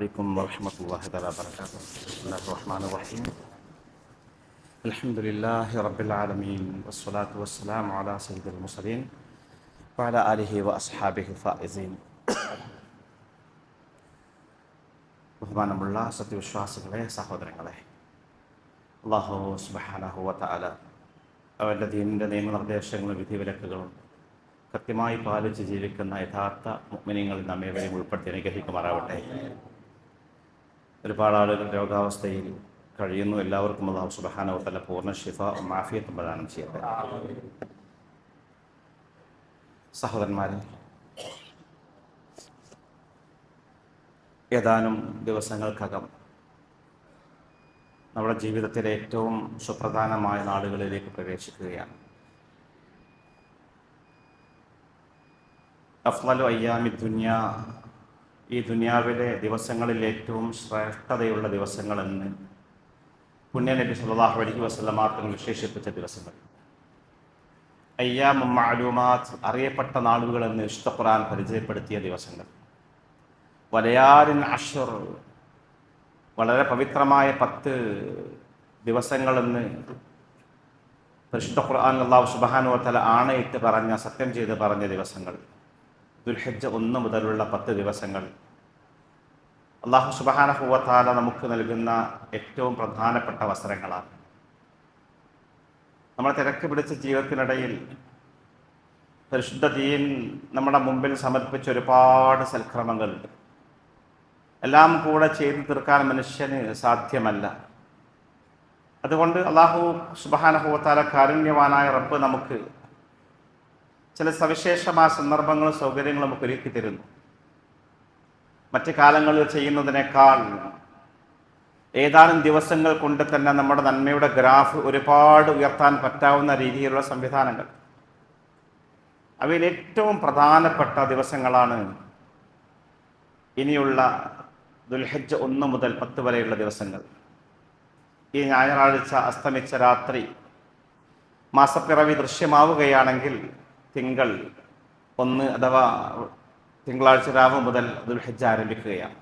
عليكم ورحمة الله تعالى وبركاته. بسم الله الرحمن الرحيم. الحمد لله رب العالمين والصلاة والسلام على سيد المرسلين وعلى آله وأصحابه الفائزين. ബഹുമാനമുള്ള സത്യവിശ്വാസികളെ, സഹോദരങ്ങളെ, അല്ലാഹു സുബ്ഹാനഹു വ തആല അവൻ്റെ ദീനിൻ്റെ നിയമനിർദ്ദേശങ്ങളും വിധിവിലക്കുകളും കൃത്യമായി പാലിച്ച് ജീവിക്കുന്ന യഥാർത്ഥ മുഅ്മിനീങ്ങളിൽ നമ്മേവരെയും ഉൾപ്പെടുത്തി അനുഗ്രഹിക്കുമാറാവട്ടെ. ഒരുപാട് ആളുകൾ രോഗാവസ്ഥയിൽ കഴിയുന്നു. എല്ലാവർക്കും അല്ലാഹു സുബ്ഹാനഹു വ തആല പൂർണ്ണ ശിഫാഉം ആഫിയത്തും പ്രദാനം ചെയ്യട്ടെ. സഹോദരന്മാരെ, ഏതാനും ദിവസങ്ങൾക്കകം നമ്മുടെ ജീവിതത്തിലെ ഏറ്റവും സുപ്രധാനമായ നാളുകളിലേക്ക് പ്രവേശിക്കുകയാണ്. അഫ്ളലു അയ്യാമി ദുനിയ, ഈ ദുനിയാവിലെ ദിവസങ്ങളിൽ ഏറ്റവും ശ്രേഷ്ഠതയുള്ള ദിവസങ്ങളെന്ന് പുണ്യനബി സല്ലല്ലാഹു അലൈഹി വസല്ലം തങ്ങൾ വിശേഷിപ്പിച്ച ദിവസങ്ങൾ. അയ്യാമും മഅലൂമാത്ത്, അറിയപ്പെട്ട നാളുകളെന്ന് വിശുദ്ധ ഖുർആൻ പരിചയപ്പെടുത്തിയ ദിവസങ്ങൾ. വലയാലിൻ അശ്ർ, വളരെ പവിത്രമായ 10 ദിവസങ്ങളെന്ന് പരിശുദ്ധ ഖുർആൻ അല്ലാഹു സുബ്ഹാനഹു വ തആല ആണയിട്ട് പറഞ്ഞ, സത്യം ചെയ്ത് പറഞ്ഞ ദിവസങ്ങൾ. ദുൽഹിജ്ജ 1 മുതലുള്ള 10 ദിവസങ്ങൾ അല്ലാഹു സുബ്ഹാനഹു വ തആല നമുക്ക് നൽകുന്ന ഏറ്റവും പ്രധാനപ്പെട്ട അവസരങ്ങളാണ്. നമ്മുടെ തിരക്ക് പിടിച്ച ജീവിതത്തിനിടയിൽ പരിശുദ്ധ ദീൻ നമ്മുടെ മുമ്പിൽ സമർപ്പിച്ച ഒരുപാട് സൽക്രമങ്ങളുണ്ട്. എല്ലാം കൂടെ ചെയ്തു തീർക്കാൻ മനുഷ്യന് സാധ്യമല്ല. അതുകൊണ്ട് അല്ലാഹു സുബ്ഹാനഹു വ തആല കാരുണ്യവാനായ റബ്ബ് നമുക്ക് ചില സവിശേഷമായ സന്ദർഭങ്ങളും സൗകര്യങ്ങളും നമുക്ക് ഒരുക്കി തരുന്നു. മറ്റു കാലങ്ങളിൽ ചെയ്യുന്നതിനേക്കാൾ ഏതാനും ദിവസങ്ങൾ കൊണ്ട് തന്നെ നമ്മുടെ നന്മയുടെ ഗ്രാഫ് ഒരുപാട് ഉയർത്താൻ പറ്റാവുന്ന രീതിയിലുള്ള സംവിധാനങ്ങൾ. അവയിൽ ഏറ്റവും പ്രധാനപ്പെട്ട ദിവസങ്ങളാണ് ഇനിയുള്ള ദുൽഹിജ്ജ 1 മുതൽ 10 വരെയുള്ള ദിവസങ്ങൾ. ഈ ഞായറാഴ്ച അസ്തമിച്ച രാത്രി മാസപ്പിറവി ദൃശ്യമാവുകയാണെങ്കിൽ തിങ്കൾ 1 അഥവാ തിങ്കളാഴ്ച രാവ് മുതൽ ദുൽഹിജ്ജ ആരംഭിക്കുകയാണ്.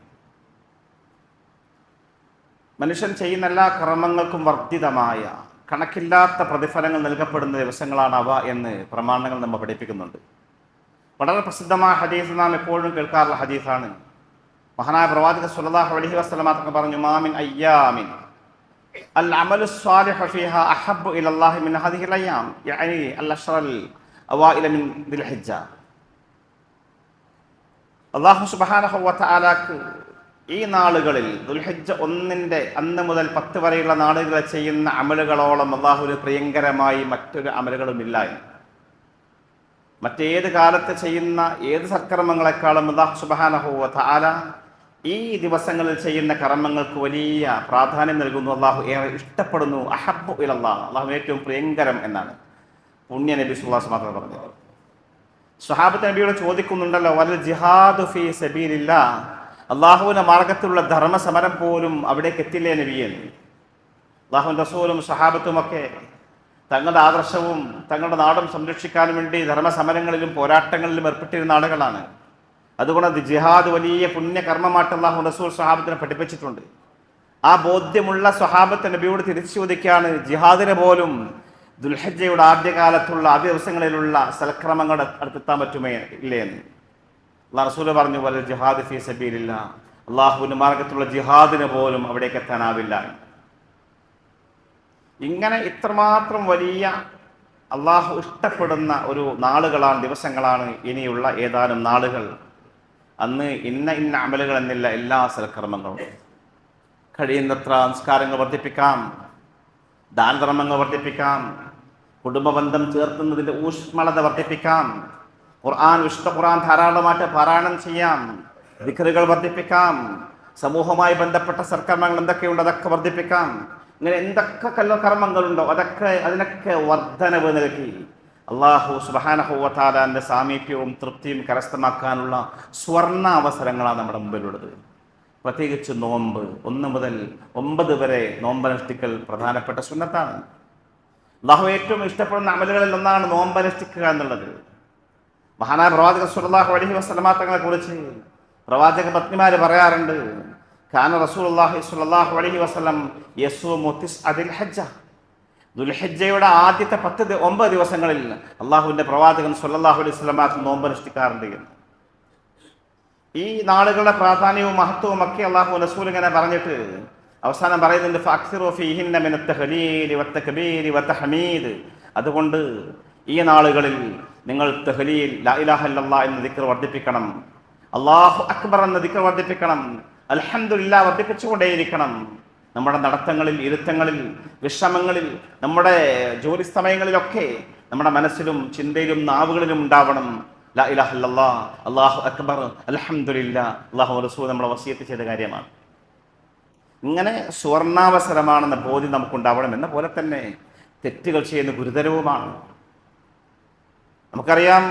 മനുഷ്യൻ ചെയ്യുന്ന എല്ലാ കർമ്മങ്ങൾക്കും വർദ്ധിതമായ കണക്കില്ലാത്ത പ്രതിഫലങ്ങൾ നൽകപ്പെടുന്ന ദിവസങ്ങളാണ് അവ എന്ന് പ്രമാണങ്ങൾ നമ്മെ പഠിപ്പിക്കുന്നുണ്ട്. വളരെ പ്രസിദ്ധമായ ഹദീസ് നാം എപ്പോഴും കേൾക്കാറുള്ള ഹദീസാണ്. മഹാനായ പ്രവാചകൻ സ്വല്ലല്ലാഹു അലൈഹി വസല്ലം തങ്ങൾ പറഞ്ഞു, മാമിൻ അയ്യാമിൻ അൽ അമലു സ്വാലിഹു ഫീഹാ അഹബ്ബു ഇലല്ലാഹി മിൻ ഹാദിഹിൽ അയ്യാം, യഅനി അൽ അശ്റൽ അവ്വാഇല മിൻ ദുൽഹിജ്ജ. അല്ലാഹു സുബ്ഹാനഹു വ തആലക്ക് ഈ നാളുകളിൽ ദുൽഹിജ്ജ 1 അന്ന് മുതൽ 10 വരെയുള്ള നാളുകളിൽ ചെയ്യുന്ന അമലുകളോളം അല്ലാഹുവിന് പ്രിയങ്കരമായി മറ്റൊരു അമലുകളുമില്ല. മറ്റേത് കാലത്ത് ചെയ്യുന്ന ഏത് സൽക്കർമ്മങ്ങളെക്കാളും അല്ലാഹു സുബ്ഹാനഹു വ തആല ഈ ദിവസങ്ങളിൽ ചെയ്യുന്ന കർമ്മങ്ങൾക്ക് വലിയ പ്രാധാന്യം നൽകുന്നു. അല്ലാഹു ഏറെ ഇഷ്ടപ്പെടുന്നു. അഹബ്ബു ഇലല്ലാഹ്, അല്ലാഹു ഏറ്റവും പ്രിയങ്കരം എന്നാണ് പുണ്യ നബി സല്ലല്ലാഹു അലൈഹി വസല്ലം പറഞ്ഞത്. സ്വഹാബത്ത് നബിയോട് ചോദിക്കുന്നുണ്ടല്ലോ, വൽ ജിഹാദു ഫീ സബീലില്ലാഹ്, അല്ലാഹുവിന്റെ മാർഗത്തിലുള്ള ധർമ്മസമരം പോലും അവിടേക്ക് എത്തില്ലേ നബിയെ? അല്ലാഹുവിന്റെ റസൂലും സ്വഹാബത്തുമൊക്കെ തങ്ങളുടെ ആദർശവും തങ്ങളുടെ നാടും സംരക്ഷിക്കാൻ വേണ്ടി ധർമ്മസമരങ്ങളിലും പോരാട്ടങ്ങളിലും ഏർപ്പെട്ടിരുന്ന ആളുകളാണ്. അതുകൊണ്ട് ജിഹാദ് വലിയ പുണ്യകർമ്മമായിട്ട് അല്ലാഹു റസൂൽ സ്വഹാബത്തിനെ പഠിപ്പിച്ചിട്ടുണ്ട്. ആ ബോധ്യമുള്ള സ്വഹാബത്ത് നബിയോട് തിരിച്ചു ചോദിക്കുകയാണ്, ജിഹാദിനെ പോലും ദുൽഹിജ്ജയുടെ ആദ്യകാലത്തുള്ള ആ ദിവസങ്ങളിലുള്ള സൽക്രമങ്ങൾ അടുത്തെത്താൻ പറ്റുമേ ഇല്ലേ എന്ന്. അല്ലാഹു റസൂൽ പറഞ്ഞു, വൽ ജിഹാദ് ഫീ സബീലില്ലാഹ്, അല്ലാഹുവിന്റെ മാർഗത്തിലുള്ള ജിഹാദിന് പോലും അവിടേക്ക് എത്താനാവില്ല. ഇങ്ങനെ ഇത്രമാത്രം വലിയ അല്ലാഹു ഇഷ്ടപ്പെടുന്ന ഒരു നാളുകളാണ്, ദിവസങ്ങളാണ് ഇനിയുള്ള ഏതാനും നാളുകൾ. അന്ന് ഇന്ന അമലുകൾ എന്നില്ല, എല്ലാ സൽക്കർമ്മങ്ങളും. കഴിയുന്നത്ര സംസ്കാരങ്ങൾ വർദ്ധിപ്പിക്കാം, ദാനധർമ്മങ്ങൾ വർദ്ധിപ്പിക്കാം, കുടുംബബന്ധം ചേർത്തുന്നതിൻ്റെ ഊഷ്മളത വർദ്ധിപ്പിക്കാം, വിശുദ്ധ ഖുർആൻ ധാരാളമായിട്ട് പാരായണം ചെയ്യാം, ദിക്റുകൾ വർദ്ധിപ്പിക്കാം, സമൂഹവുമായി ബന്ധപ്പെട്ട സൽക്കർമ്മങ്ങൾ എന്തൊക്കെയുണ്ട് അതൊക്കെ വർദ്ധിപ്പിക്കാം. ഇങ്ങനെ എന്തൊക്കെ കർമ്മങ്ങളുണ്ടോ അതിനൊക്കെ വർധനവ് നൽകി അല്ലാഹു സുബ്ഹാനഹു വ തആലയുടെ സാമീപ്യവും തൃപ്തിയും കരസ്ഥമാക്കാനുള്ള സ്വർണ്ണ അവസരങ്ങളാണ് നമ്മുടെ മുമ്പിലുള്ളത്. പ്രത്യേകിച്ച് നോമ്പ് 1 മുതൽ 9 വരെ നോമ്പനുഷ്ഠിക്കൽ പ്രധാനപ്പെട്ട സുന്നത്താണ്. അല്ലാഹു ഏറ്റവും ഇഷ്ടപ്പെടുന്ന അമലുകളിൽ ഒന്നാണ് നോമ്പനുഷ്ഠിക്കുക എന്നുള്ളത്. മഹാനായ പ്രവാചകൻ സ്വല്ലല്ലാഹു അലൈഹി വസല്ലം തങ്ങളെ കുറിച്ച് പ്രവാചക പത്നിമാര് പറയാറുണ്ട്, കാന റസൂലുള്ളാഹി സ്വല്ലല്ലാഹു അലൈഹി വസല്ലം യസൂമു തിസ്അദിൽ ഹജ്ജ. ദുൽഹിജ്ജയുടെ ആദ്യത്തെ 9 ദിവസങ്ങളിൽ അള്ളാഹുവിന്റെ പ്രവാചകൻ സ്വല്ലല്ലാഹു അലൈഹി വസല്ലം നോമ്പ് അനുഷ്ഠിക്കാറുണ്ട് എന്ന്. ഈ നാളുകളുടെ പ്രാധാന്യവും മഹത്വവും ഒക്കെ അള്ളാഹു റസൂൽ ഇങ്ങനെ പറഞ്ഞിട്ട് അവസാനം പറയുന്നുണ്ട്, ഫഅക്സിറു ഫീഹിന്ന മിനത്ത് തഹ്ലീൽ വത്തക്ബീർ വത്തഹ്മീദ്. അതുകൊണ്ട് ഈ നാളുകളിൽ നിങ്ങൾ തഹ്ലീൽ, ലാ ഇലാഹ ഇല്ലല്ലാഹ് എന്ന ദിക്ർ വർദ്ധിപ്പിക്കണം, അല്ലാഹു അക്ബർ എന്ന ദിക്ർ വർദ്ധിപ്പിക്കണം, അൽഹംദുലില്ലാഹ് വർദ്ധിപ്പിച്ചുകൊണ്ടേയിരിക്കണം. നമ്മുടെ നടത്തങ്ങളിൽ, ഇരുത്തങ്ങളിൽ, വിശ്രമങ്ങളിൽ, നമ്മുടെ ജോലി സമയങ്ങളിലൊക്കെ നമ്മുടെ മനസ്സിലും ചിന്തയിലും നാവുകളിലും ഉണ്ടാവണം ലാ ഇലാഹ ഇല്ലല്ലാഹ്, അല്ലാഹു അക്ബർ, അൽഹംദുലില്ലാഹ്. അല്ലാഹു റസൂൽ നമ്മളെ വസിയത്ത് ചെയ്ത കാര്യമാണ്. ഇങ്ങനെ സുവർണാവസരമാണെന്ന ബോധ്യം നമുക്കുണ്ടാവണം. എന്ന പോലെ തന്നെ തെറ്റുകൾ ചെയ്യുന്ന ഗുരുതരവുമാണ്. നമുക്കറിയാം,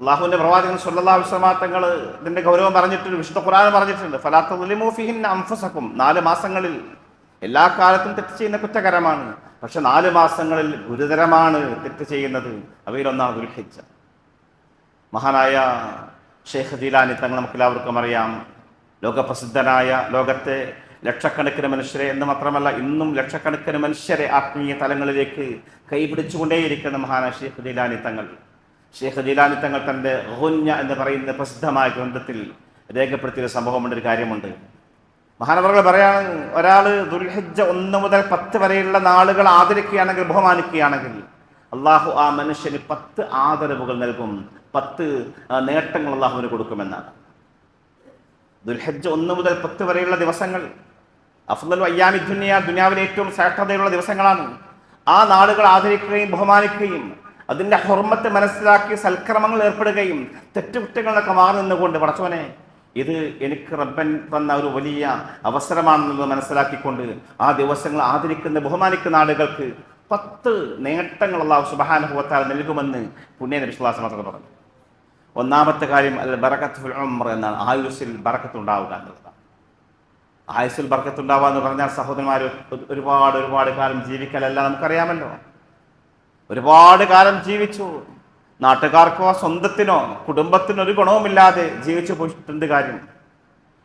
അള്ളാഹുവിന്റെ പ്രവാചകൻ സ്വല്ലല്ലാഹു അലൈഹി വസല്ലം തങ്ങൾ ഇതിന്റെ ഗൗരവം പറഞ്ഞിട്ടുണ്ട്, വിശുദ്ധ ഖുർആൻ പറഞ്ഞിട്ടുണ്ട്, ഫലാ തദ്ലിമൂ ഫീഹിന്ന അൻഫുസകും. 4 മാസങ്ങളിൽ എല്ലാ കാലത്തും തെറ്റ് ചെയ്യുന്ന കുറ്റകരമാണ്, പക്ഷെ 4 മാസങ്ങളിൽ ഗുരുതരമാണ് തെറ്റ് ചെയ്യുന്നത്. അവയിലൊന്നാണ് ദുൽഹിജ്ജ. മഹാനായ ഷെയ്ഖ് ജീലാനി തങ്ങൾ നമുക്കെല്ലാവർക്കും അറിയാം. ലോകപ്രസിദ്ധനായ, ലോകത്തെ ലക്ഷക്കണക്കിന് മനുഷ്യരെ എന്ന് മാത്രമല്ല ഇന്നും ലക്ഷക്കണക്കിന് മനുഷ്യരെ ആത്മീയ തലങ്ങളിലേക്ക് കൈപിടിച്ചുകൊണ്ടേയിരിക്കുന്ന മഹാനായ ഷെയ്ഖ് ജീലാനി തങ്ങൾ. ഷെയ്ഖ് ജീലാനി തങ്ങൾ തൻ്റെ ഗുഞ്ഞ എന്ന് പറയുന്ന പ്രസിദ്ധമായ ഗ്രന്ഥത്തിൽ രേഖപ്പെടുത്തിയ സംഭവമുണ്ട്, ഒരു കാര്യമുണ്ട്. മഹാനവറുകൾ പറയാണ്, ഒരാൾ ദുൽഹിജ്ജ 1 മുതൽ 10 വരെയുള്ള നാളുകൾ ആദരിക്കുകയാണെങ്കിൽ, ബഹുമാനിക്കുകയാണെങ്കിൽ, അള്ളാഹു ആ മനുഷ്യന് 10 ആദരവുകൾ നൽകും, 10 നേട്ടങ്ങൾ അള്ളാഹുവിന് കൊടുക്കുമെന്നാണ്. ദുൽഹിജ്ജ 1 മുതൽ 10 വരെയുള്ള ദിവസങ്ങൾ അഫ്ളലു അയ്യാമി ദുനിയ, ദുനിയാവിലെ ഏറ്റവും ശ്രേഷ്ഠതയുള്ള ദിവസങ്ങളാണ്. ആ നാളുകൾ ആദരിക്കുകയും ബഹുമാനിക്കുകയും അതിൻ്റെ ഹുർമത്ത് മനസ്സിലാക്കി സൽക്രമങ്ങൾ ഏർപ്പെടുകയും തെറ്റുകുറ്റങ്ങളൊക്കെ മാറി നിന്നുകൊണ്ട്, പടച്ചോനെ ഇത് എനിക്ക് റബ്ബൻ തന്ന ഒരു വലിയ അവസരമാണെന്നുള്ളത് മനസ്സിലാക്കിക്കൊണ്ട് ആ ദിവസങ്ങൾ ആദരിക്കുന്ന ബഹുമാനിക്കുന്ന ആളുകൾക്ക് 10 നേട്ടങ്ങൾ അല്ലാഹു സുബ്ഹാനഹു വ തആല നൽകുമെന്ന് പുണ്യ നബി സ്വല്ലല്ലാഹു അലൈഹി വസല്ലം പറഞ്ഞു. ഒന്നാമത്തെ കാര്യം അൽ ബറകത്ത് ഫിൽ ഉംർ എന്നാണ്. ആയുസ്സിൽ ബറക്കത്ത് ഉണ്ടാവുക എന്നുള്ളതാണ്. ആയുസ്സിൽ ബറക്കത്ത് ഉണ്ടാവുക എന്ന് പറഞ്ഞാൽ സഹോദരന്മാർ, ഒരുപാട് കാലം ജീവിക്കലല്ല. നമുക്കറിയാമല്ലോ, ഒരുപാട് കാലം ജീവിച്ചു, നാട്ടുകാർക്കോ സ്വന്തത്തിനോ കുടുംബത്തിനോ ഒരു ഗുണവുമില്ലാതെ ജീവിച്ചു പോയിട്ടുണ്ട് കാര്യം.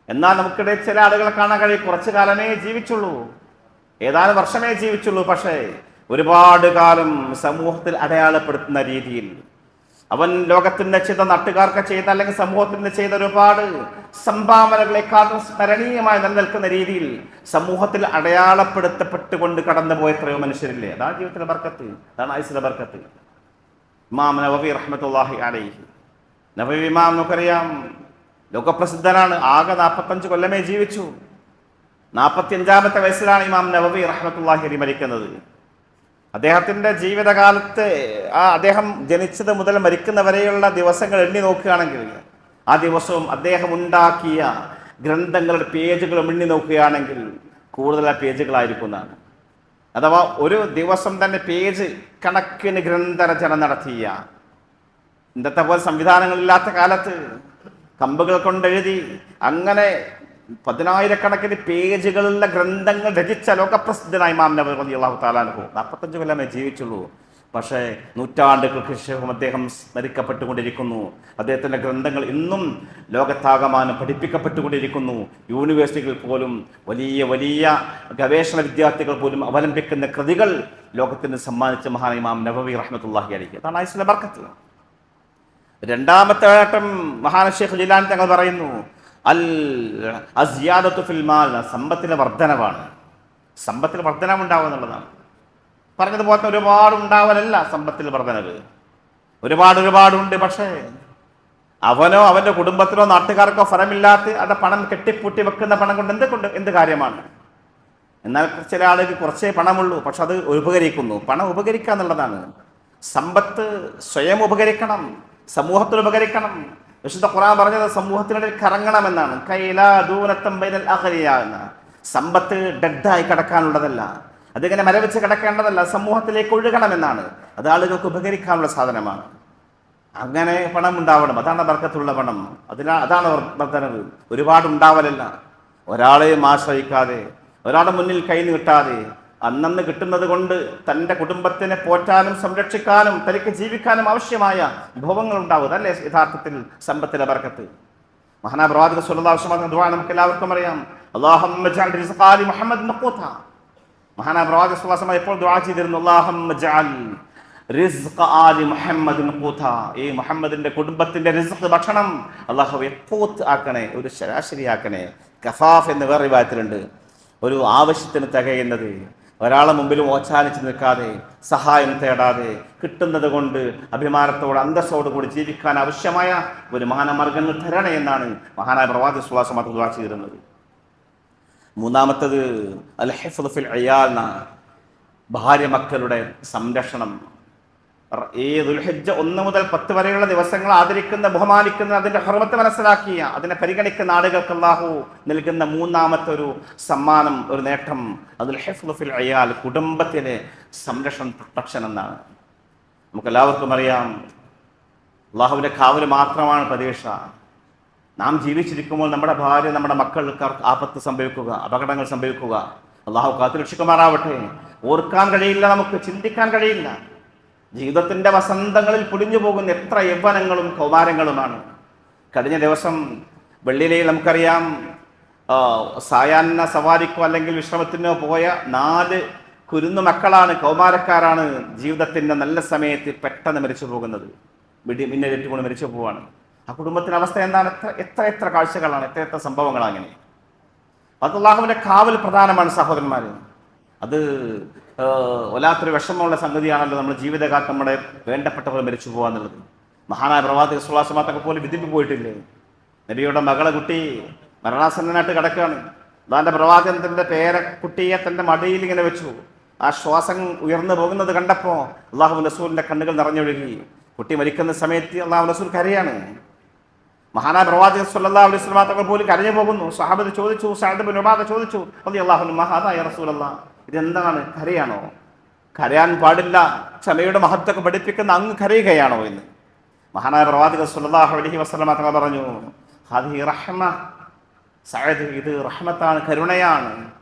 എന്നാൽ നമുക്കിടെ ചില ആളുകളെ കാണാൻ കഴിയും, കുറച്ചു കാലമേ ജീവിച്ചുള്ളൂ, ഏതാനും വർഷമേ ജീവിച്ചുള്ളൂ, പക്ഷേ ഒരുപാട് കാലം സമൂഹത്തിൽ അടയാളപ്പെടുത്തുന്ന രീതിയിൽ അവൻ ലോകത്തിന്റെ ചെയ്ത, നാട്ടുകാർക്ക് ചെയ്ത, അല്ലെങ്കിൽ സമൂഹത്തിന് ചെയ്ത ഒരുപാട് സംഭാവനകളെക്കാളും സ്മരണീയമായി നിലനിൽക്കുന്ന രീതിയിൽ സമൂഹത്തിൽ അടയാളപ്പെടുത്തപ്പെട്ടുകൊണ്ട് കടന്നുപോയ എത്രയോ മനുഷ്യരില്ലേ. അതാണ് ജീവിതത്തിലെ ബർക്കത്ത്, അതാണ് ആയുസ്സിലെ ബർക്കത്ത്. ഇമാം നവവി റഹ്മത്തുള്ളാഹി അലൈഹി, നവവി ഇമാം നമുക്കറിയാം ലോകപ്രസിദ്ധനാണ്. ആകെ 45 കൊല്ലമേ ജീവിച്ചു. 45ാമത്തെ വയസ്സിലാണ് ഇമാം നവവി റഹ്മത്തുള്ളാഹി അലൈഹി മരിക്കുന്നത്. അദ്ദേഹത്തിന്റെ ജീവിതകാലത്ത് അദ്ദേഹം ജനിച്ചത് മുതൽ മരിക്കുന്നവരെയുള്ള ദിവസങ്ങൾ എണ്ണി നോക്കുകയാണെങ്കിൽ, ആ ദിവസവും അദ്ദേഹം ഉണ്ടാക്കിയ ഗ്രന്ഥങ്ങളുടെ പേജുകളും എണ്ണി നോക്കുകയാണെങ്കിൽ കൂടുതൽ പേജുകളായിരിക്കുന്നതാണ്. അഥവാ ഒരു ദിവസം തന്നെ പേജ് കണക്കിന് ഗ്രന്ഥരചന നടത്തിയ, ഇന്നത്തെ പോലെ സംവിധാനങ്ങളില്ലാത്ത കാലത്ത് കമ്പുകൾ കൊണ്ടെഴുതി അങ്ങനെ 10,000-കണക്കിന് പേജുകളുള്ള ഗ്രന്ഥങ്ങൾ രചിച്ച ലോകപ്രസിദ്ധനായ ഇമാം നവവി റളിയല്ലാഹു തആല അൻഹു 45 കൊല്ലമേ ജീവിച്ചുള്ളൂ. പക്ഷേ നൂറ്റാണ്ടുകൾക്ക് ശേഷം അദ്ദേഹം സ്മരിക്കപ്പെട്ടുകൊണ്ടിരിക്കുന്നു. അദ്ദേഹത്തിൻ്റെ ഗ്രന്ഥങ്ങൾ ഇന്നും ലോകത്താകമാനം പഠിപ്പിക്കപ്പെട്ടുകൊണ്ടിരിക്കുന്നു. യൂണിവേഴ്സിറ്റികൾ പോലും, വലിയ വലിയ ഗവേഷണ വിദ്യാർത്ഥികൾ പോലും അവലംബിക്കുന്ന കൃതികൾ ലോകത്തിന് സമ്മാനിച്ച മഹാൻ ഇമാം നവവി റഹ്മത്തുള്ളാഹി അലൈഹി. അതാണ് ആയുസ്സിലെ ബർക്കത്ത്. രണ്ടാമത്തെ ഘട്ടം മഹാൻ ഷെയ്ഖ് ജീലാനി തങ്ങൾ പറയുന്നു, അൽ അസ്യാദത്തു ഫിൽ മാൽ, സമ്പത്തിലെ വർധനവാണ്. സമ്പത്തിൽ വർധനവുണ്ടാവുക എന്നുള്ളതാണ്. പറഞ്ഞതുപോലെ ഒരുപാട് ഉണ്ടാവലല്ല സമ്പത്തിൽ വർധനവ്, ഒരുപാടുണ്ട്. പക്ഷേ അവനോ അവൻ്റെ കുടുംബത്തിനോ നാട്ടുകാർക്കോ ഫലമില്ലാത്ത അത് പണം കെട്ടിപ്പൂട്ടി വെക്കുന്ന പണം കൊണ്ട് എന്ത് കാര്യമാണ്? എന്നാൽ ചില ആളുകൾ കുറച്ചേ പണമുള്ളൂ, പക്ഷെ അത് ഉപകരിക്കുന്നു. പണം ഉപകരിക്കുക എന്നുള്ളതാണ്. സമ്പത്ത് സ്വയം ഉപകരിക്കണം, സമൂഹത്തിൽ ഉപകരിക്കണം. വിശുദ്ധ ഖുർആൻ പറഞ്ഞത് സമൂഹത്തിനിടയിൽ കറങ്ങണമെന്നാണ്. കൈലാ ദൂനത്തം ബൈനൽ അഖലിയ എന്ന. സമ്പത്ത് ഡെഡായി കിടക്കാനുള്ളതല്ല, അതിങ്ങനെ മരവിച്ച് കിടക്കേണ്ടതല്ല, സമൂഹത്തിലേക്ക് ഒഴുകണമെന്നാണ്. അത് ആളുകൾക്ക് ഉപകരിക്കാനുള്ള സാധനമാണ്. അങ്ങനെ പണം ഉണ്ടാവണം, അതാണ് ബർക്കത്തുള്ള പണം. അതാണ് വർധനവ്. ഒരുപാടുണ്ടാവലല്ല, ഒരാളെയും ആശ്രയിക്കാതെ, ഒരാളുടെ മുന്നിൽ കൈ നീട്ടാതെ, അന്നന്ന് കിട്ടുന്നത് കൊണ്ട് തൻ്റെ കുടുംബത്തിനെ പോറ്റാനും സംരക്ഷിക്കാനും തനിക്ക് ജീവിക്കാനും ആവശ്യമായ വിഭവങ്ങൾ ഉണ്ടാവും. അതല്ലേ യഥാർത്ഥത്തിൽ സമ്പത്തിലെ ബർക്കത്ത്. മഹാനായ പ്രവാചകൻ സ്വല്ലല്ലാഹു അലൈഹി വസല്ലം ദുആ നമുക്ക് എല്ലാവർക്കും അറിയാം. അല്ലാഹുമ്മ ജഅൽ റിസ്ഖ ആലി മുഹമ്മദ് ഖൂത. മഹാനായ പ്രവാചകൻ സ്വല്ലല്ലാഹു അലൈഹി വസല്ലം എപ്പോൾ ദുആ ചെയ്തിരുന്നു? അല്ലാഹുമ്മ ജഅൽ റിസ്ഖ ആലി മുഹമ്മദ് ഖൂത. ഈ മുഹമ്മദിന്റെ കുടുംബത്തിന്റെ റിസ്ഖ് ഭക്ഷണം അല്ലാഹുവേ ഖൂത്ത് ആക്കണേ, ഒരു ശരാശരി ആക്കണേ. കഫാഫ് എന്ന് വേറെ റിവായത്തിലുണ്ട്, ഒരു ആവശ്യത്തിന് തികയുന്നത്, ഒരാളെ മുമ്പിലും ഓച്ചാനിച്ച് നിൽക്കാതെ, സഹായം തേടാതെ, കിട്ടുന്നത് കൊണ്ട് അഭിമാനത്തോട് അന്തസ്സോട് കൂടി ജീവിക്കാൻ ആവശ്യമായ ഒരു മാനമാർഗങ്ങൾ തരണേ എന്നാണ് മഹാനായ പ്രവാചക സ്വല്ലല്ലാഹു അലൈഹി വസല്ലം ദുആ ചെയ്തിരുന്നത്. മൂന്നാമത്തത് അൽ ഹിഫ്ദ് ഫിൽ ഇയാൽ, ഭാര്യ മക്കളുടെ സംരക്ഷണം. ഈ ദുൽഹിജ്ജ 1 മുതൽ 10 വരെയുള്ള ദിവസങ്ങൾ ആദരിക്കുന്ന, ബഹുമാനിക്കുന്ന, അതിന്റെ ഹുർമത്ത് മനസ്സിലാക്കിയ, അതിനെ പരിഗണിക്കുന്ന ആളുകൾക്ക് അല്ലാഹു നൽകുന്ന മൂന്നാമത്തെ ഒരു സമ്മാനം, ഒരു നേട്ടം അതുൽ ഹിഫ്ദ് ഫിൽ ഇയാൽ, കുടുംബത്തിലെ സംരക്ഷണം, പ്രൊട്ടക്ഷൻ എന്നാണ്. നമുക്കെല്ലാവർക്കും അറിയാം, അല്ലാഹുവിന്റെ കാവൽ മാത്രമാണ് പ്രതീക്ഷ. നാം ജീവിച്ചിരിക്കുമ്പോൾ നമ്മുടെ ഭാര്യ, നമ്മുടെ മക്കൾക്ക് ആപത്ത് സംഭവിക്കുക, അപകടങ്ങൾ സംഭവിക്കുക, അല്ലാഹു കാത്തുരക്ഷിക്കുമാറാവട്ടെ. ഓർക്കാൻ കഴിയില്ല, നമുക്ക് ചിന്തിക്കാൻ കഴിയില്ല. ജീവിതത്തിന്റെ വസന്തങ്ങളിൽ പൊടിഞ്ഞു പോകുന്ന എത്ര യൗവനങ്ങളും കൗമാരങ്ങളുമാണ്. കഴിഞ്ഞ ദിവസം വെള്ളിലയിൽ നമുക്കറിയാം, സായാഹ്ന സവാരിക്കോ അല്ലെങ്കിൽ വിശ്രമത്തിനോ പോയ 4 കുരുന്നു മക്കളാണ്, കൗമാരക്കാരാണ് ജീവിതത്തിന്റെ നല്ല സമയത്ത് പെട്ടെന്ന് മരിച്ചു പോകുന്നത്. മിന്നലേറ്റുകൊണ്ട് മരിച്ചു പോവാണ്. ആ കുടുംബത്തിന്റെ അവസ്ഥ എന്താണ്? എത്ര കാഴ്ചകളാണ്, എത്ര സംഭവങ്ങളാണ്. അങ്ങനെ അത് അല്ലാഹുവിന്റെ കാവൽ പ്രധാനമാണ് സഹോദരന്മാർ. അത് വല്ലാത്തൊരു വിഷമമുള്ള സംഗതിയാണല്ലോ നമ്മുടെ ജീവിതകാലത്ത് നമ്മുടെ വേണ്ടപ്പെട്ടവർ മരിച്ചു പോകാന്നുള്ളത്. മഹാനായ പ്രവാചക സ്വല്ലല്ലാഹു അലൈഹി വസല്ലം പോലും വിധിപ്പ് പോയിട്ടില്ലേ? നബിയുടെ മകളെ കുട്ടി മരണാസന്നനായിട്ട് കിടക്കുകയാണ്. അതാൻ്റെ പ്രവാചകന്റെ പേരക്കുട്ടിയെ തന്റെ മടിയിൽ ഇങ്ങനെ വെച്ചു. ആ ശ്വാസം ഉയർന്നു പോകുന്നത് കണ്ടപ്പോൾ അല്ലാഹു റസൂലിന്റെ കണ്ണുകൾ നിറഞ്ഞൊഴുകി. കുട്ടി മരിക്കുന്ന സമയത്ത് അല്ലാഹു റസൂൽ കരയാണ്. മഹാനായ പ്രവാചകൻ സ്വല്ലല്ലാഹു അലൈഹി വസല്ലം തങ്ങൾ പോലും കരഞ്ഞു പോകുന്നു. സ്വഹാബത്ത് ചോദിച്ചു, സഅദ് ഇബ്നു ഉബാദ ചോദിച്ചു, റളിയല്ലാഹു അൻഹു, മഹാദാ യാ റസൂലല്ലാഹ്, ഇതെന്താണ്, കരയാണോ? കരയാൻ പാടില്ല, ക്ഷമയുടെ മഹത്വമൊക്കെ പഠിപ്പിക്കുന്ന അങ്ങ് കരയുകയാണോ എന്ന് മഹാനായ പ്രവാചകൻ സ്വല്ലല്ലാഹു അലൈഹി വസല്ലം തങ്ങൾ പറഞ്ഞു, ഹാദിഹി റഹ്മ, സഅദ്, ഇത് റഹ്മത്താണ്, കരുണയാണ്.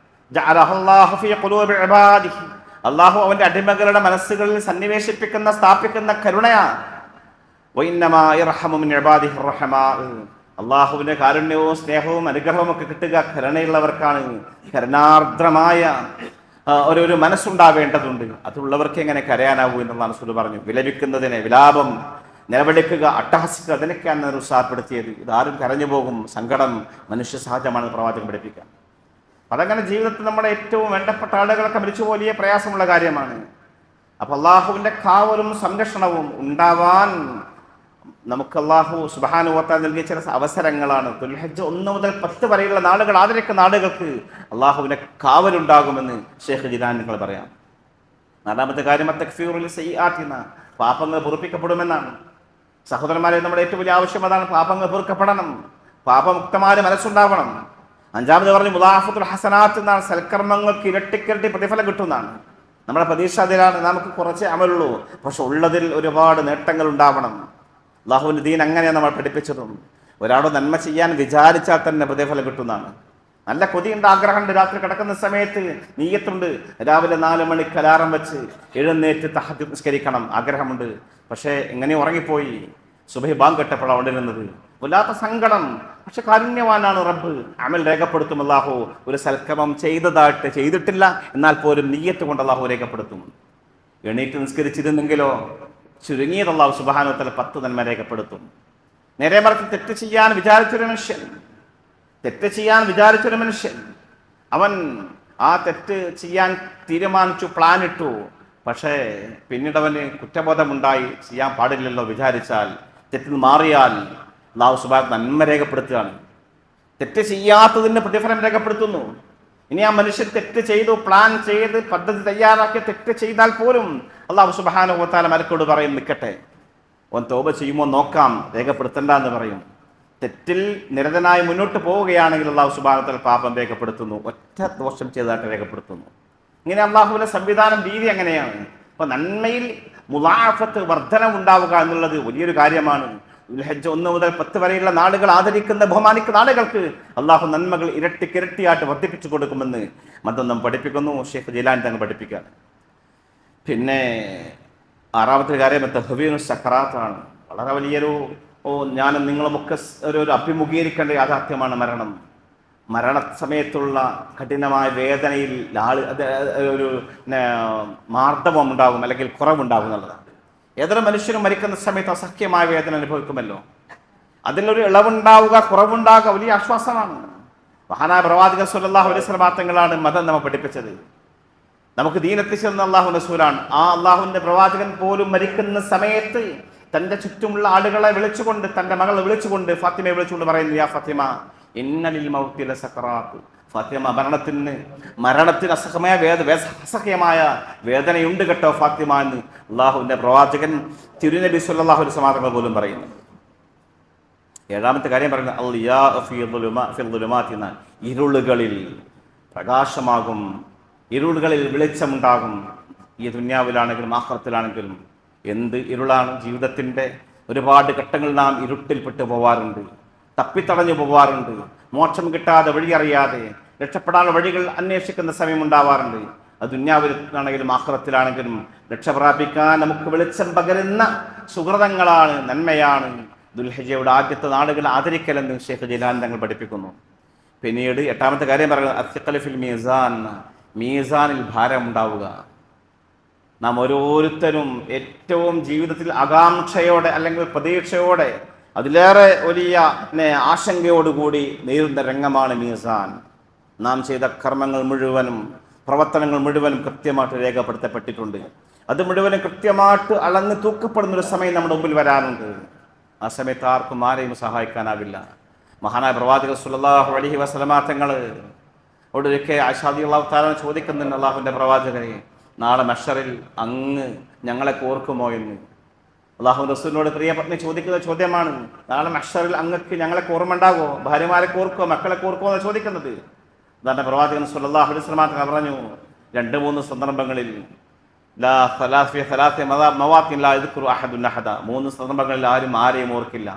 ജഅലഹല്ലാഹു ഫീ ഖുലൂബി ഇബാദിഹി, അല്ലാഹു അവന്റെ അടിമകളുടെ മനസ്സുകളിൽ സന്നിവേശിപ്പിക്കുന്ന, സ്ഥാപിക്കുന്ന കരുണയാണ്. വഇന്നമാ യർഹമു മിൻ ഇബാദിഹി റഹമാ, അല്ലാഹുവിന്റെ കാരുണ്യവും സ്നേഹവും അനുഗ്രഹവും ഒക്കെ കിട്ടുക കരുണയുള്ളവർക്കാണ്. കരുണാർദ്രമായ ഒരു മനസ്സുണ്ടാവേണ്ടതുണ്ട്. അതുള്ളവർക്ക് എങ്ങനെ കരയാനാവൂ എന്നുള്ളതാണ് റസൂൽ പറഞ്ഞു. വിലപിക്കുന്നതിനെ, വിലാപം, നിലവിളിക്കുക, അട്ടഹസിക്കുക, അതിനൊക്കെയാണ് ഉത്സാഹപ്പെടുത്തിയത്. ഇതാരും കരഞ്ഞു പോകും, സങ്കടം മനുഷ്യ സഹജമാണ് പ്രവാചകൻ പഠിപ്പിക്കാൻ. അതങ്ങനെ ജീവിതത്തിൽ നമ്മുടെ ഏറ്റവും വേണ്ടപ്പെട്ട ആളുകളൊക്കെ മരിച്ചു വലിയ പ്രയാസമുള്ള കാര്യമാണ്. അപ്പൊ അള്ളാഹുവിന്റെ കാവലും സംരക്ഷണവും ഉണ്ടാവാൻ നമുക്ക് അല്ലാഹു സുബ്ഹാനഹു വ തആല നൽകിയ ചില അവസരങ്ങളാണ്. ദുൽഹിജ്ജ 1 മുതൽ 10 വരെയുള്ള നാളുകൾ ആദരിക്കുന്ന ആളുകൾക്ക് അല്ലാഹുവിന്റെ കാവലുണ്ടാകുമെന്ന് ഷെയ്ഖ് ജിലാനി നിങ്ങൾ പറയാം. 4ാമത്തെ കാര്യം തക്ഫീറുൽ സയ്യിആത്തിന, പാപങ്ങൾ പൊറുപ്പിക്കപ്പെടുമെന്നാണ്. സഹോദരന്മാരെ, നമ്മുടെ ഏറ്റവും വലിയ ആവശ്യം അതാണ്, പാപങ്ങൾ പൊറുക്കപ്പെടണം, പാപമുക്തമായ മനസ്സുണ്ടാവണം. 5ാമത് പറഞ്ഞു മുദാഫത്തുൽ ഹസനാത്ത് എന്നാണ്, സൽക്കർമ്മങ്ങൾക്ക് ഇരട്ടിക്കിരട്ടി പ്രതിഫലം കിട്ടുന്നതാണ്. നമ്മുടെ പ്രതീക്ഷ അതിലാണ്, നമുക്ക് കുറച്ച് അമലുള്ളൂ, പക്ഷെ ഉള്ളതിൽ ഒരുപാട് നേട്ടങ്ങൾ ഉണ്ടാവണം. അല്ലാഹുവിന്റെ ദീൻ അങ്ങനെയാണ് നമ്മൾ പഠിപ്പിച്ചതും. ഒരാളോട് നന്മ ചെയ്യാൻ വിചാരിച്ചാൽ തന്നെ പ്രതിഫലം കിട്ടുന്നതാണ്. നല്ല കൊതിയുണ്ട്, ആഗ്രഹമുണ്ട്, രാത്രി കിടക്കുന്ന സമയത്ത് നീയത്തുണ്ട്, രാവിലെ 4 മണിക്ക് അലാറം വെച്ച് എഴുന്നേറ്റ് തഹജ്ജുദ് നിസ്കരിക്കണം, ആഗ്രഹമുണ്ട്. പക്ഷേ എങ്ങനെ ഉറങ്ങിപ്പോയി, സുബഹി ബാങ്ക് കേട്ടപ്പോഴാണ് ഉണരുന്നത്. വല്ലാത്ത സങ്കടം. പക്ഷെ കാരുണ്യവാനാണ് റബ്ബ്, അമൽ രേഖപ്പെടുത്തും. അല്ലാഹു ഒരു സൽക്കർമ്മം ചെയ്തിട്ടില്ല എന്നാൽ പോലും നീയത്ത് കൊണ്ട് അല്ലാഹു രേഖപ്പെടുത്തും. എണീറ്റ് നിസ്കരിച്ചിരുന്നെങ്കിലോ ചുരുങ്ങിയത് അല്ലാഹു സുബ്ഹാനഹു വ തആല 10 നന്മ രേഖപ്പെടുത്തും. നേരെ മറിച്ച് തെറ്റ് ചെയ്യാൻ വിചാരിച്ചൊരു മനുഷ്യൻ അവൻ ആ തെറ്റ് ചെയ്യാൻ തീരുമാനിച്ചു, പ്ലാൻ ഇട്ടു. പക്ഷേ പിന്നീട് അവന് കുറ്റബോധമുണ്ടായി, ചെയ്യാൻ പാടില്ലല്ലോ വിചാരിച്ചാൽ, തെറ്റിൽ മാറിയാൽ അല്ലാഹു സുബ്ഹാനഹു നന്മ രേഖപ്പെടുത്തുകയാണ്. തെറ്റ് ചെയ്യാത്തതിന് പ്രതിഫലം രേഖപ്പെടുത്തുന്നു. ഇനി ആ മനുഷ്യൻ തെറ്റ് ചെയ്തു, പ്ലാൻ ചെയ്ത് പദ്ധതി തയ്യാറാക്കി തെറ്റ് ചെയ്താൽ പോലും അല്ലാഹു സുബ്ഹാനഹു വ തആല മലക്കോട് പറയും, നിൽക്കട്ടെ, അവൻ തൗബ ചെയ്യുമോ നോക്കാം, രേഖപ്പെടുത്തണ്ട എന്ന് പറയും. തെറ്റിൽ നിരതനായി മുന്നോട്ട് പോവുകയാണെങ്കിൽ അല്ലാഹു സുബ്ഹാനഹു വ തആല പാപം രേഖപ്പെടുത്തുന്നു, ഒറ്റ ദോഷം ചെയ്തതായിട്ട് രേഖപ്പെടുത്തുന്നു. ഇങ്ങനെ അല്ലാഹുവിന്റെ സംവിധാനം, രീതി അങ്ങനെയാണ്. അപ്പൊ നന്മയിൽ മുളാഫത്ത്, വർധനം ഉണ്ടാവുക എന്നുള്ളത് വലിയൊരു കാര്യമാണ്. ദുൽഹിജ്ജ 1 മുതൽ 10 വരെയുള്ള നാളുകൾ ആദരിക്കുന്ന, ബഹുമാനിക്കുന്ന ആളുകൾക്ക് അല്ലാഹു നന്മകൾ ഇരട്ടിക്കിരട്ടിയായിട്ട് വർദ്ധിപ്പിച്ചു കൊടുക്കുമെന്ന് മതം പഠിപ്പിക്കുന്നു. ഷെയ്ഖ് ജിലാനി തങ്ങൾ പഠിപ്പിക്കുകയാണ്. പിന്നെ 6ാമത്തെ കാര്യം തഹ്വീനുസ് സക്കറാത്താണ്. വളരെ വലിയൊരു ഞാനും നിങ്ങളുമൊക്കെ ഒരു അഭിമുഖീകരിക്കേണ്ട യാഥാർത്ഥ്യമാണ് മരണം. മരണസമയത്തുള്ള കഠിനമായ വേദനയിൽ ഒരു മാർദ്ദവം ഉണ്ടാകും, അല്ലെങ്കിൽ കുറവുണ്ടാകും എന്നുള്ളതാണ്. ഏതൊരു മനുഷ്യനും മരിക്കുന്ന സമയത്ത് അസഹ്യമായ വേദന അനുഭവിക്കുമല്ലോ. അതിലൊരു ഇളവുണ്ടാവുക, കുറവുണ്ടാവുക വലിയ ആശ്വാസമാണ്. മഹാനായ പ്രവാചകൻ സ്വല്ലല്ലാഹു അലൈഹി വസല്ലം തങ്ങളാണ് മതം നമ്മെ പഠിപ്പിച്ചത്. നമുക്ക് ദീൻ എത്തിച്ചെന്ന അള്ളാഹു റസൂലാണ്. ആ അള്ളാഹുവിന്റെ പ്രവാചകൻ പോലും മരിക്കുന്ന സമയത്ത് തന്റെ ചുറ്റുമുള്ള ആളുകളെ വിളിച്ചുകൊണ്ട്, തന്റെ മകളെ വിളിച്ചുകൊണ്ട്, ഫാത്തിമയെ വിളിച്ചുകൊണ്ട് പറയുന്നു, യാ ഫാത്തിമ ഇന്നലിൽ മൗതി ലസക്കറാത്ത്. ഫാത്തിമ, മരണത്തിന് അസഹ്യമായ വേദനയുണ്ട് കേട്ടോ ഫാത്തിമ എന്ന് അള്ളാഹുവിന്റെ പ്രവാചകൻ തിരുനബി സ്വല്ലല്ലാഹു അലൈഹി വസല്ലം പോലും പറയുന്നു. ഏഴാമത്തെ കാര്യം പറയുന്നത് ഇരുളുകളിൽ പ്രകാശമാകും, ഇരുളുകളിൽ വെളിച്ചമുണ്ടാകും. ഈ ദുന്യാവിലാണെങ്കിലും ആഖിറത്തിലാണെങ്കിലും. എന്ത് ഇരുളാണ്! ജീവിതത്തിന്റെ ഒരുപാട് ഘട്ടങ്ങൾ നാം ഇരുട്ടിൽപ്പെട്ടു പോവാറുണ്ട്, തപ്പിത്തടഞ്ഞു പോവാറുണ്ട്, മോക്ഷം കിട്ടാതെ വഴിയറിയാതെ രക്ഷപ്പെടാനുള്ള വഴികൾ അന്വേഷിക്കുന്ന സമയമുണ്ടാവാറുണ്ട്. അത് ദുന്യാവിലാണെങ്കിലും ആഖിറത്തിലാണെങ്കിലും രക്ഷ പ്രാപിക്കാൻ നമുക്ക് വെളിച്ചം പകരുന്ന സുഹൃതങ്ങളാണ്, നന്മയാണ് ദുൽഹിജ്ജയുടെ ആദ്യത്തെ നാളുകൾ ആദരിക്കലെന്ന് ഷെയ്ഖ് ജിലാനി തങ്ങൾ പഠിപ്പിക്കുന്നു. പിന്നീട് എട്ടാമത്തെ കാര്യം പറയുന്നത് അസ്ഖലു ഫിൽ മീസാൻ, മീസാനിൽ ഭാരം ഉണ്ടാവുക. നാം ഓരോരുത്തരും ഏറ്റവും ജീവിതത്തിൽ ആകാംക്ഷയോടെ അല്ലെങ്കിൽ പ്രതീക്ഷയോടെ അതിലേറെ വലിയ ആശങ്കയോടുകൂടി നേരിടുന്ന രംഗമാണ് മീസാൻ. നാം ചെയ്ത കർമ്മങ്ങൾ മുഴുവനും, പ്രവർത്തനങ്ങൾ മുഴുവനും കൃത്യമായിട്ട് രേഖപ്പെടുത്തപ്പെട്ടിട്ടുണ്ട്. അത് മുഴുവനും കൃത്യമായിട്ട് അളന്ന് തൂക്കപ്പെടുന്നൊരു സമയം നമ്മുടെ മുമ്പിൽ വരാനുണ്ട്. ആ സമയത്ത് ആർക്കും ആരെയും സഹായിക്കാനാവില്ല. മഹാനായ പ്രവാചകൻ സ്വല്ലല്ലാഹു അലൈഹി വസല്ലം തങ്ങൾ ഒടുക്കെ ആയിഷ റളിയല്ലാഹു തആല ചോദിക്കുന്നുണ്ട്, അള്ളാഹുവിന്റെ പ്രവാചകനെ, നാളെ മഹ്ശറിൽ അങ്ങ് ഞങ്ങളെ കോർക്കുമോ എന്ന്. അള്ളാഹു റസൂലിനോട് പ്രിയ പത്നി ചോദിക്കുന്ന ചോദ്യമാണ്, നാളെ മഹ്ശറിൽ അങ്ങക്ക് ഞങ്ങളെ ഓർമ്മ, ഭാര്യമാരെ കോർക്കോ, മക്കളെ കോർക്കോ എന്ന് ചോദിക്കുന്നത്. അതാണ് പ്രവാചകൻ സ്വല്ലല്ലാഹു അലൈഹി വസല്ലം തങ്ങൾ പറഞ്ഞു, 2-3 സന്ദർഭങ്ങളിൽ 3 സന്ദർഭങ്ങളിൽ ആരും ആരെയും ഓർക്കില്ല,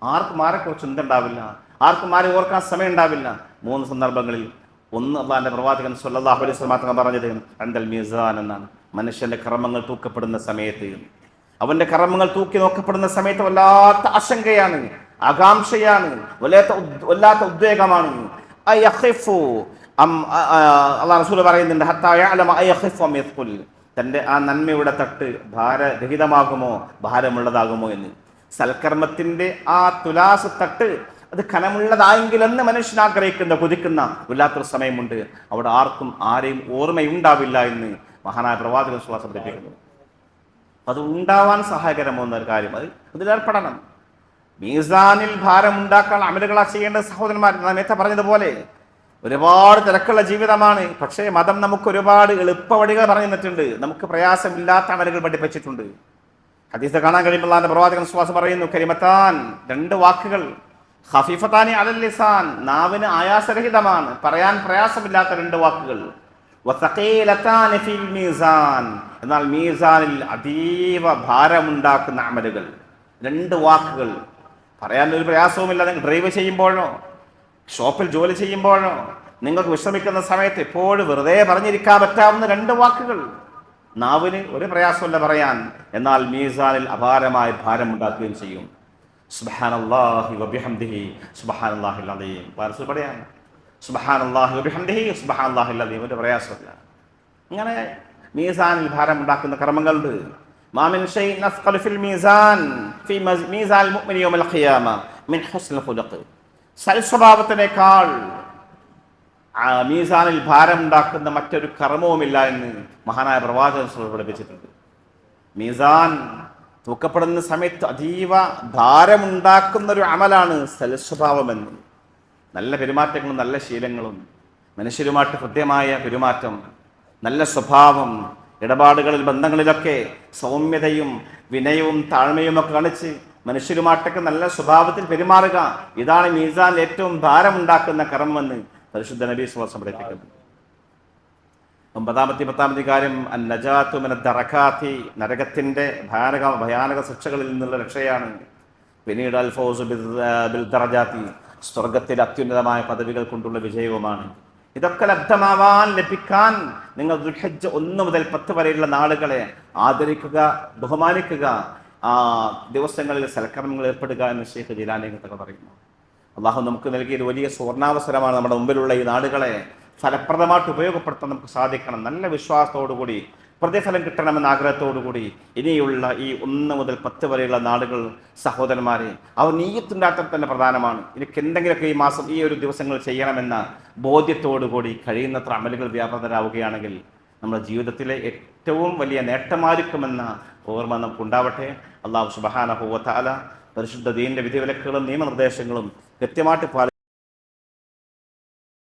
ആർക്കും ആരെക്കുറിച്ച് എന്തുണ്ടാവില്ല, ആർക്കും ആരെയും ഓർക്കാൻ സമയം ഉണ്ടാവില്ല. 3 സന്ദർഭങ്ങളിൽ ഒന്ന് അള്ളാഹിന്റെ പ്രവാചകൻ സ്വല്ലല്ലാഹു അലൈഹി വസല്ലം തങ്ങൾ പറഞ്ഞത് അൻദൽ മീസാൻ എന്നാണ്. മനുഷ്യന്റെ കർമ്മങ്ങൾ തൂക്കപ്പെടുന്ന സമയത്ത്, അവന്റെ കർമ്മങ്ങൾ തൂക്കി നോക്കപ്പെടുന്ന സമയത്ത് വല്ലാത്ത ആശങ്കയാണ്, ആകാംക്ഷയാണ്, വല്ലാത്ത ഉദ്വേഗമാണ്. അള്ളാഹു റസൂൽ പറയുന്നുണ്ട്, തന്റെ ആ നന്മയുടെ തട്ട് ഭാരരഹിതമാകുമോ, ഭാരമുള്ളതാകുമോ എന്ന്. സൽക്കർമ്മത്തിന്റെ ആ തുലാസ് തട്ട് അത് ഖനമുള്ളതായെങ്കിലെന്ന് മനുഷ്യൻ ആഗ്രഹിക്കുന്ന, കൊതിക്കുന്ന വല്ലാത്തൊരു സമയമുണ്ട്. അവിടെ ആർക്കും ആരെയും ഓർമ്മയുണ്ടാവില്ല എന്ന് മഹാനായ പ്രവാചകൻ സ്വല്ലല്ലാഹു അലൈഹി വസല്ലം. അത് ഉണ്ടാവാൻ സഹായകരമാകുന്ന ഒരു കാര്യം, അതിലേർപ്പെടണം. മീസാനിൽ ഭാരം ഉണ്ടാക്കാൻ അമലുകളാ ചെയ്യേണ്ട സഹോദരന്മാർ. നേരത്തെ പറഞ്ഞതുപോലെ ഒരുപാട് തിരക്കുള്ള ജീവിതമാണ്. പക്ഷേ മതം നമുക്ക് ഒരുപാട് എളുപ്പ വഴികൾ പറഞ്ഞു തന്നിട്ടുണ്ട്, നമുക്ക് പ്രയാസമില്ലാത്ത അമലുകൾ പഠിപ്പിച്ചിട്ടുണ്ട്. ഹദീസ് കാണാൻ കഴിയുമ്പോൾ അല്ലാഹുവിന്റെ പ്രവാചകൻ സ്വല്ലല്ലാഹു അലൈഹി വസല്ലം പറയുന്നു, കലിമത്താൻ, 2 വാക്കുകൾ, ഖഫീഫത്താനി അലൽ ലിസാൻ, നാവിന് ആയാസരഹിതമാണ്, പറയാൻ പ്രയാസമില്ലാത്ത 2 വാക്കുകൾ, വസഖീലത്താനി ഫിൽ മീസാൻ, എന്നാൽ മീസാനിൽ അതീവ ഭാരമുണ്ടാക്കുന്ന അമലുകൾ. 2 വാക്കുകൾ പറയാൻ ഒരു പ്രയാസവുമില്ല. നിങ്ങൾ ഡ്രൈവ് ചെയ്യുമ്പോഴോ, ഷോപ്പിൽ ജോലി ചെയ്യുമ്പോഴോ, നിങ്ങൾക്ക് വിശ്രമിക്കുന്ന സമയത്ത് എപ്പോഴും വെറുതെ പറഞ്ഞിരിക്കാൻ പറ്റാവുന്ന 2 വാക്കുകൾ. നാവിന് ഒരു പ്രയാസമല്ല പറയാൻ, എന്നാൽ മീസാനിൽ അപാരമായ ഭാരമുണ്ടാക്കുകയും ചെയ്യും. സുബ്ഹാനല്ലാഹി വബിഹംദിഹി സുബ്ഹാനല്ലാഹിൽ അലീം. പാർസൽ പറയാൻ സുബ്ഹാനല്ലാഹി വബിഹംദിഹി സുബ്ഹാനല്ലാഹിൽ അലീം, ഒരു പ്രയാസമില്ല. ഇങ്ങനെ മീസാനിൽ ഭാരമുണ്ടാക്കുന്ന കർമ്മങ്ങളുണ്ട്. മാമിൻ ഷൈഇൻ അസ്ഖലു ഫിൽ മീസാൻ ഫി മീസാനിൽ മുഅ്മിനി യൗമൽ ഖിയാമ മിൻ ഹുസ്നിൽ ഖുലുഖ്. സൽസ്വഭാവത്തിനേക്കാൾ മീസാനിൽ ഭാരമുണ്ടാക്കുന്ന മറ്റൊരു കർമ്മവുമില്ല എന്ന് മഹാനായ പ്രവാചകൻ പഠിപ്പിച്ചിട്ടുണ്ട്. മീസാൻ തൂക്കപ്പെടുന്ന സമയത്ത് അതീവ ഭാരമുണ്ടാക്കുന്ന ഒരു അമലാണ് സൽസ്വഭാവമെന്ന്. നല്ല പെരുമാറ്റങ്ങളും നല്ല ശീലങ്ങളും, മനുഷ്യരുമായിട്ട് ഹൃദ്യമായ പെരുമാറ്റം, നല്ല സ്വഭാവം, ഇടപാടുകളിൽ ബന്ധങ്ങളിലൊക്കെ സൗമ്യതയും വിനയവും താഴ്മയും ഒക്കെ കാണിച്ച് മനുഷ്യരുമായിട്ടൊക്കെ നല്ല സ്വഭാവത്തിൽ പെരുമാറുക, ഇതാണ് മീസാനിൽ ഏറ്റവും ഭാരമുണ്ടാക്കുന്ന കർമ്മമെന്ന് പരിശുദ്ധ നബി സ്വല്ലല്ലാഹു അലൈഹി വസല്ലം പഠിപ്പിക്കുന്നു. 9-10 കാര്യം അന്നജാത്തു മിന ദറകാതി, നരകത്തിന്റെ ഭയാനക ശിക്ഷകളിൽ നിന്നുള്ള രക്ഷയാണ്. പിന്നീട് അൽ ഫൗസു ബിൽ ദറജാതി, സ്വർഗത്തിലെ അത്യുന്നതമായ പദവികൾ കൊണ്ടുള്ള വിജയവുമാണ്. ഇതൊക്കെ ലഭിക്കാൻ നിങ്ങൾ ദുൽഹിജ്ജ 1 മുതൽ 10 വരെയുള്ള നാളുകളെ ആദരിക്കുക, ബഹുമാനിക്കുക. ആ ദിവസങ്ങളിൽ സൽക്കർമ്മങ്ങൾ ഏർപ്പെടുക എന്ന് ഷെയ്ഖ് ജിലാനി തങ്ങൾ പറയുന്നു. അള്ളാഹു നമുക്ക് നൽകിയ ഒരു വലിയ സുവർണാവസരമാണ്. നമ്മുടെ മുമ്പിലുള്ള ഈ നാടുകളെ ഫലപ്രദമായിട്ട് ഉപയോഗപ്പെടുത്താൻ നമുക്ക് സാധിക്കണം. നല്ല വിശ്വാസത്തോടുകൂടി പ്രതിഫലം കിട്ടണമെന്ന ആഗ്രഹത്തോടുകൂടി ഇനിയുള്ള ഈ 1 മുതൽ 10 വരെയുള്ള നാടുകൾ സഹോദരന്മാരെ, അവർ നീയത്തുണ്ടാക്കാൻ തന്നെ പ്രധാനമാണ്. എനിക്ക് എന്തെങ്കിലുമൊക്കെ ഈ മാസം ഈ ഒരു ദിവസങ്ങൾ ചെയ്യണമെന്ന ബോധ്യത്തോടുകൂടി കഴിയുന്നത്ര അമലുകൾ വ്യാപൃതരാവുകയാണെങ്കിൽ നമ്മുടെ ജീവിതത്തിലെ ഏറ്റവും വലിയ നേട്ടമായിരിക്കുമെന്ന ഓർമ്മ നമുക്കുണ്ടാവട്ടെ. അള്ളാഹു സുബ്ഹാനഹു വ തആല പരിശുദ്ധ ദീനിന്റെ വിധിവിലക്കുകളും നിയമനിർദ്ദേശങ്ങളും കൃത്യമായിട്ട്